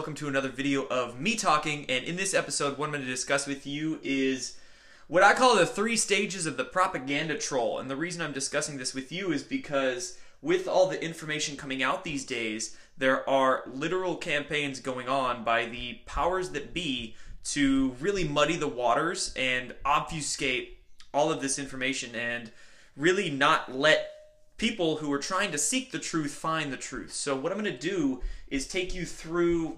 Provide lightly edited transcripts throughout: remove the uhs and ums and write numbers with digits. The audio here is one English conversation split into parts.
welcome to another video of me talking, and in this episode what I'm going to discuss with you is what I call the 3 stages of the propaganda troll. And the reason I'm discussing this with you is because with all the information coming out these days, there are literal campaigns going on by the powers that be to really muddy the waters and obfuscate all of this information and really not let people who are trying to seek the truth find the truth. So what I'm going to do is take you through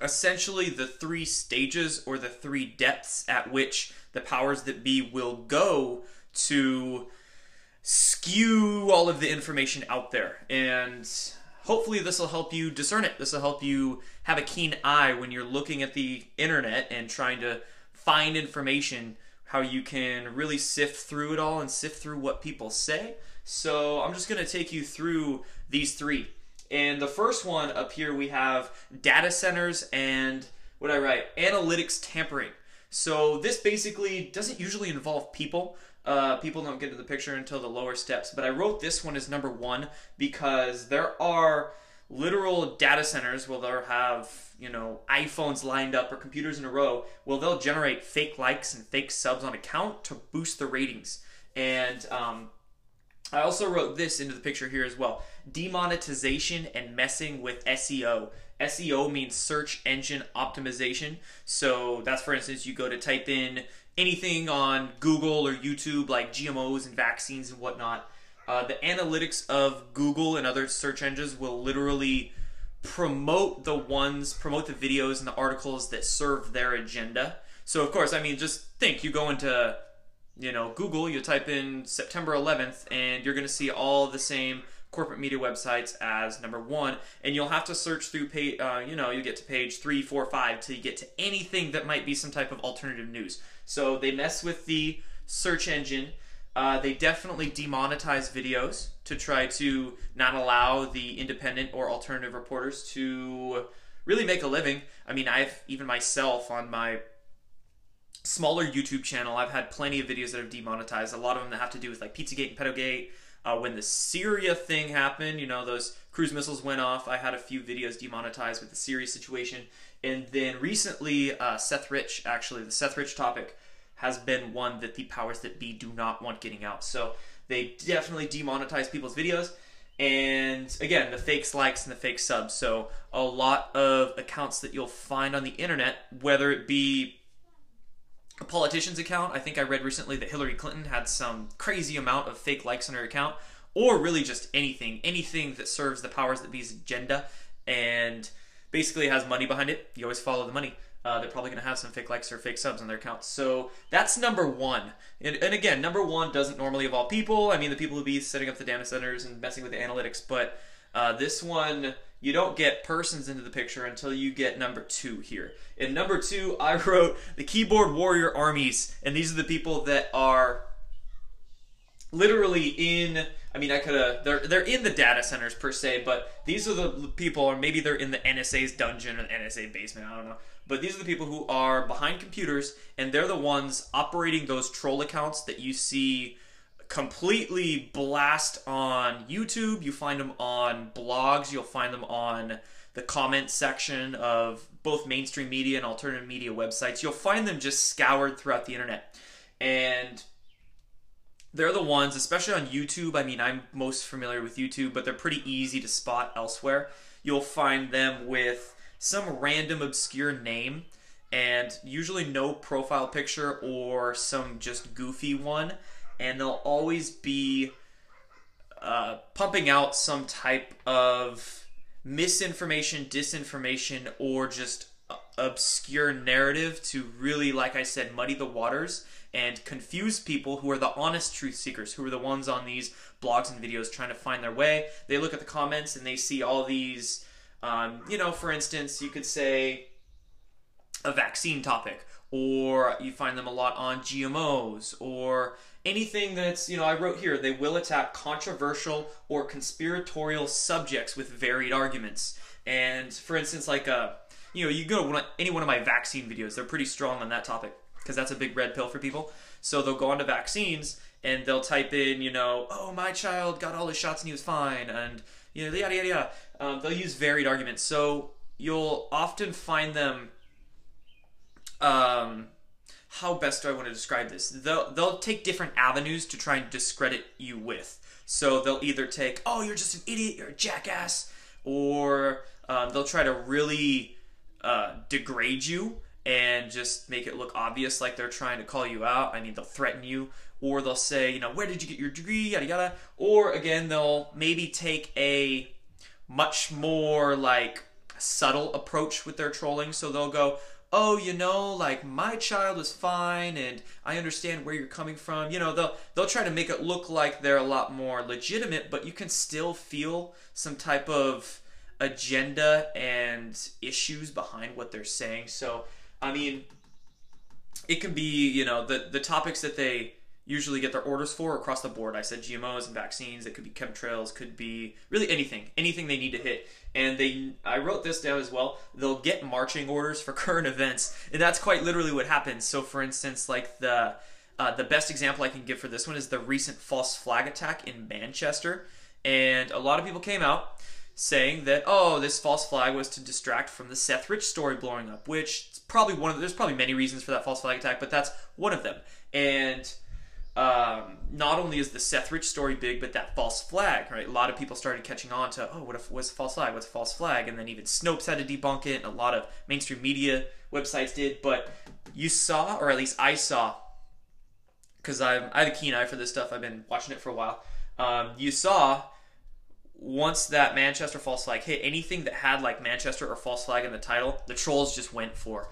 essentially the 3 stages or the 3 depths at which the powers that be will go to skew all of the information out there. And hopefully this will help you discern it. This will help you have a keen eye when you're looking at the internet and trying to find information, how you can really sift through it all and sift through what people say. So I'm just going to take you through these 3. And the first one up here, we have data centers and, what did I write? Analytics tampering. So this basically doesn't usually involve people. People don't get into the picture until the lower steps. But I wrote this one as number 1 because there are literal data centers where they'll have, you know, iPhones lined up or computers in a row. Well, they'll generate fake likes and fake subs on account to boost the ratings. And I also wrote this into the picture here as well. Demonetization and messing with SEO. SEO means search engine optimization. So that's, for instance, you go to type in anything on Google or YouTube like GMOs and vaccines and whatnot. The analytics of Google and other search engines will literally promote the videos and the articles that serve their agenda. So of course, I mean, just think, you go into, you know, Google, you type in September 11th, and you're going to see all the same corporate media websites as number 1, and you'll have to search through, you know, you get to page 3, 4, 5 till you get to anything that might be some type of alternative news. So they mess with the search engine. They definitely demonetize videos to try to not allow the independent or alternative reporters to really make a living. I mean, even myself on my smaller YouTube channel, I've had plenty of videos that have demonetized. A lot of them that have to do with like Pizzagate and Pedogate. When the Syria thing happened, you know, those cruise missiles went off, I had a few videos demonetized with the Syria situation. And then recently, Seth Rich, actually, the Seth Rich topic has been one that the powers that be do not want getting out. So they definitely demonetize people's videos. And again, the fake likes and the fake subs. So a lot of accounts that you'll find on the internet, whether it be a politician's account. I think I read recently that Hillary Clinton had some crazy amount of fake likes on her account, or really just anything that serves the powers that be's agenda and basically has money behind it. You always follow the money. They're probably going to have some fake likes or fake subs on their accounts. So that's number 1. And again, number 1 doesn't normally involve people. I mean, the people who be setting up the data centers and messing with the analytics, but this one, you don't get persons into the picture until you get number 2 here. In number 2, I wrote the keyboard warrior armies, and these are the people that are literally in, I mean, they're in the data centers per se, but these are the people, or maybe they're in the NSA's dungeon or the NSA basement, I don't know. But these are the people who are behind computers, and they're the ones operating those troll accounts that you see completely blast on YouTube. You find them on blogs. You'll find them on the comment section of both mainstream media and alternative media websites. You'll find them just scoured throughout the internet. And they're the ones, especially on YouTube. I mean, I'm most familiar with YouTube, but they're pretty easy to spot elsewhere. You'll find them with some random obscure name and usually no profile picture or some just goofy one. And they'll always be pumping out some type of misinformation, disinformation, or just obscure narrative to really, like I said, muddy the waters and confuse people who are the honest truth seekers, who are the ones on these blogs and videos trying to find their way. They look at the comments and they see all these, you know, for instance, you could say a vaccine topic, or you find them a lot on GMOs, or anything that's, you know, I wrote here, they will attack controversial or conspiratorial subjects with varied arguments. And for instance, like, you know, you go to any one of my vaccine videos, they're pretty strong on that topic because that's a big red pill for people. So they'll go on to vaccines and they'll type in, you know, oh, my child got all his shots and he was fine, and, you know, yada, yada, yada. They'll use varied arguments. So you'll often find them. How best do I want to describe this? They'll take different avenues to try and discredit you with. So they'll either take, oh, you're just an idiot, you're a jackass, or they'll try to really degrade you and just make it look obvious like they're trying to call you out. I mean, they'll threaten you, or they'll say, you know, where did you get your degree, yada yada. Or again, they'll maybe take a much more like subtle approach with their trolling. So they'll go, oh, you know, like my child is fine and I understand where you're coming from. You know, they'll try to make it look like they're a lot more legitimate, but you can still feel some type of agenda and issues behind what they're saying. So, I mean, it can be, you know, the topics that they usually get their orders for across the board. I said GMOs and vaccines. It could be chemtrails, could be really anything they need to hit. And I wrote this down as well. They'll get marching orders for current events, and that's quite literally what happens. So, for instance, like the best example I can give for this one is the recent false flag attack in Manchester, and a lot of people came out saying that, oh, this false flag was to distract from the Seth Rich story blowing up, which is probably there's probably many reasons for that false flag attack, but that's one of them. And not only is the Seth Rich story big, but that false flag, right? A lot of people started catching on to, oh, what's a false flag? What's a false flag? And then even Snopes had to debunk it, and a lot of mainstream media websites did. But you saw, or at least I saw, because I have a keen eye for this stuff. I've been watching it for a while. You saw once that Manchester false flag hit, anything that had like Manchester or false flag in the title, the trolls just went for.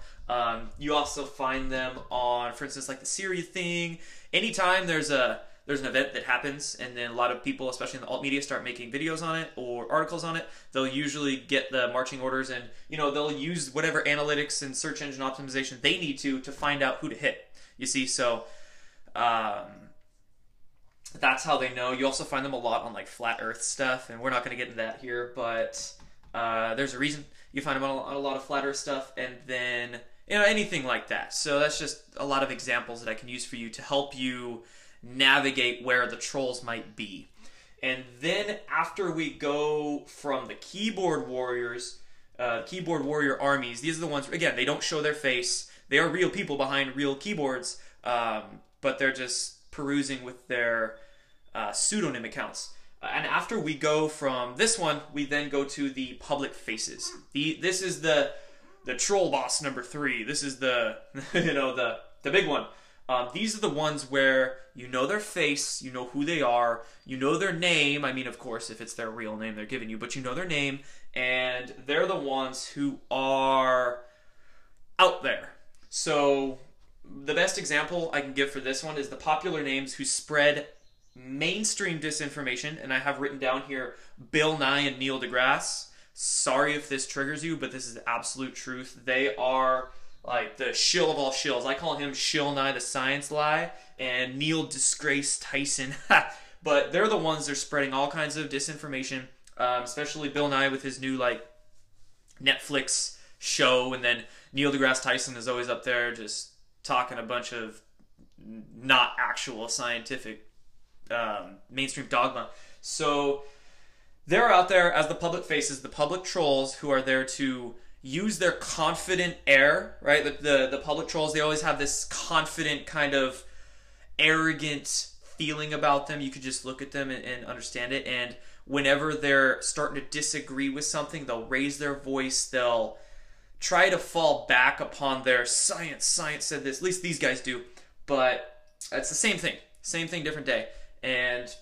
You also find them on, for instance, like the Syria thing. Anytime there's an event that happens, and then a lot of people, especially in the alt media, start making videos on it or articles on it, they'll usually get the marching orders, and you know they'll use whatever analytics and search engine optimization they need to find out who to hit. You see, so that's how they know. You also find them a lot on like flat Earth stuff, and we're not going to get into that here, but there's a reason you find them on a lot of flat Earth stuff, and then you know anything like that. So that's just a lot of examples that I can use for you to help you navigate where the trolls might be. And then after we go from the keyboard warriors, keyboard warrior armies, these are the ones, again, they don't show their face. They are real people behind real keyboards, but they're just perusing with their pseudonym accounts. And after we go from this one, we then go to the public faces. This is the troll boss number 3. This is the you know the big one. These are the ones where you know their face, you know who they are, you know their name. I mean, of course, if it's their real name they're giving you, but you know their name, and they're the ones who are out there. So the best example I can give for this one is the popular names who spread mainstream disinformation, and I have written down here Bill Nye and Neil deGrasse. Sorry if this triggers you, but this is the absolute truth. They are like the shill of all shills. I call him Shill Nye the Science Lie, and Neil Disgrace Tyson. But they're the ones that are spreading all kinds of disinformation, especially Bill Nye with his new like Netflix show, and then Neil deGrasse Tyson is always up there just talking a bunch of not actual scientific mainstream dogma. So they're out there as the public faces, the public trolls who are there to use their confident air, right? The public trolls, they always have this confident kind of arrogant feeling about them. You could just look at them and understand it. And whenever they're starting to disagree with something, they'll raise their voice. They'll try to fall back upon their science said this. At least these guys do. But it's the same thing, different day. And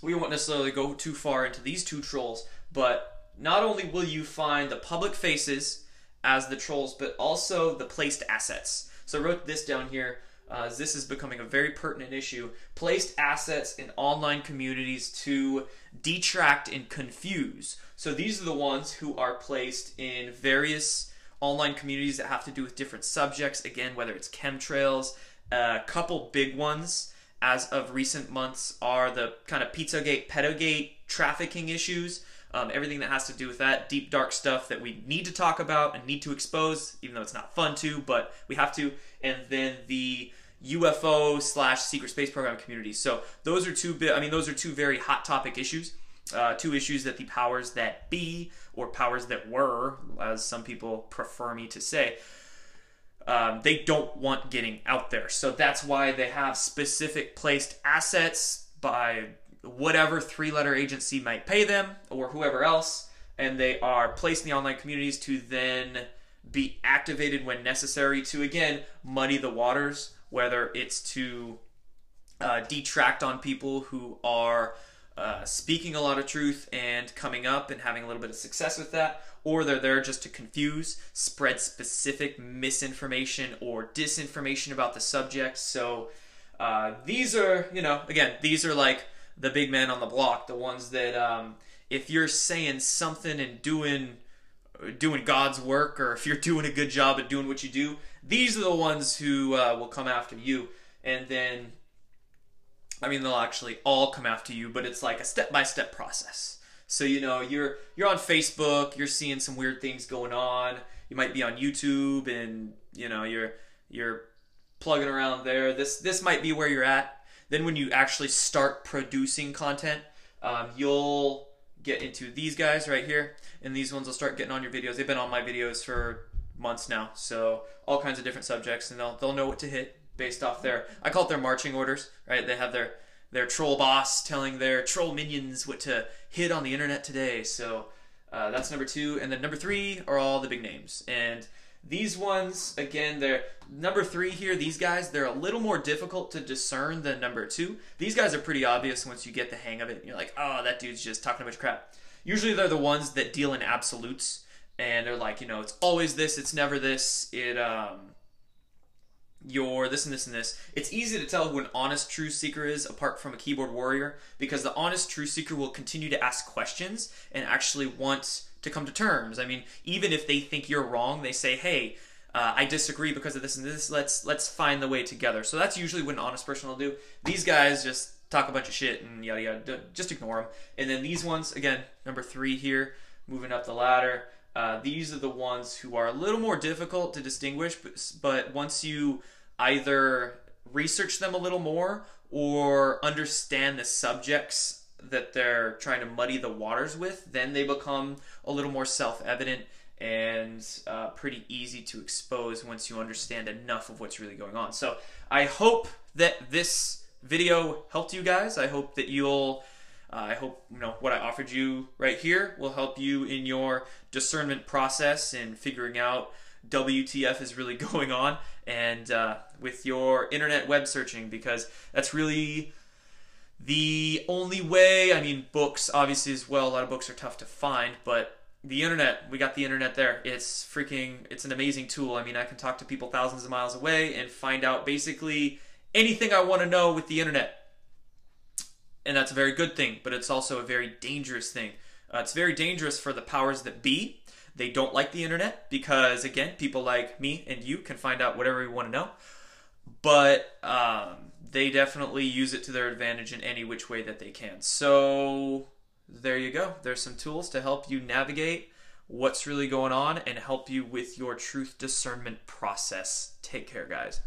we won't necessarily go too far into these two trolls, but not only will you find the public faces as the trolls, but also the placed assets. So I wrote this down here, as this is becoming a very pertinent issue. Placed assets in online communities to detract and confuse. So these are the ones who are placed in various online communities that have to do with different subjects. Again, whether it's chemtrails, a couple big ones as of recent months are the kind of Pizzagate, Pedogate, trafficking issues, everything that has to do with that, deep, dark stuff that we need to talk about and need to expose, even though it's not fun to, but we have to. And then the UFO/secret space program community. So those are two very hot topic issues. two issues that the powers that be, or powers that were, as some people prefer me to say, they don't want getting out there. So that's why they have specific placed assets by whatever three-letter agency might pay them or whoever else, and they are placed in the online communities to then be activated when necessary to, again, muddy the waters, whether it's to detract on people who are speaking a lot of truth and coming up and having a little bit of success with that, or they're there just to confuse, spread specific misinformation or disinformation about the subject. So these are, again, these are like the big men on the block, the ones that if you're saying something and doing God's work, or if you're doing a good job at doing what you do, these are the ones who will come after you. And then, I mean, they'll actually all come after you, but it's like a step-by-step process. So, you're on Facebook, you're seeing some weird things going on. You might be on YouTube, and you're plugging around there. This might be where you're at. Then when you actually start producing content, you'll get into these guys right here, and these ones will start getting on your videos. They've been on my videos for months now, so all kinds of different subjects, and they'll know what to hit based off I call it their marching orders, right? They have their troll boss telling their troll minions what to hit on the internet today. So that's number 2. And then number 3 are all the big names. And these ones, again, they're number 3 here. These guys, they're a little more difficult to discern than number 2. These guys are pretty obvious once you get the hang of it. You're like, oh, that dude's just talking a bunch of crap. Usually they're the ones that deal in absolutes. And they're like, it's always this, it's never this, you're this and this and this. It's easy to tell who an honest truth seeker is apart from a keyboard warrior, because the honest truth seeker will continue to ask questions and actually want to come to terms. I mean, even if they think you're wrong, they say, hey, I disagree because of this and this. Let's find the way together. So that's usually what an honest person will do. These guys just talk a bunch of shit and yada yada. Just ignore them. And then these ones, again, number 3 here, moving up the ladder. These are the ones who are a little more difficult to distinguish, but once you either research them a little more or understand the subjects that they're trying to muddy the waters with, then they become a little more self-evident and pretty easy to expose once you understand enough of what's really going on. So I hope that this video helped you guys. I hope that I hope what I offered you right here will help you in your discernment process and figuring out WTF is really going on, and with your internet web searching, because that's really the only way. I mean, books obviously as well. A lot of books are tough to find, but the internet, we got the internet there. It's an amazing tool. I mean, I can talk to people thousands of miles away and find out basically anything I want to know with the internet. And that's a very good thing, but it's also a very dangerous thing. It's very dangerous for the powers that be. They don't like the internet because, again, people like me and you can find out whatever we want to know. But they definitely use it to their advantage in any which way that they can. So there you go. There's some tools to help you navigate what's really going on and help you with your truth discernment process. Take care, guys.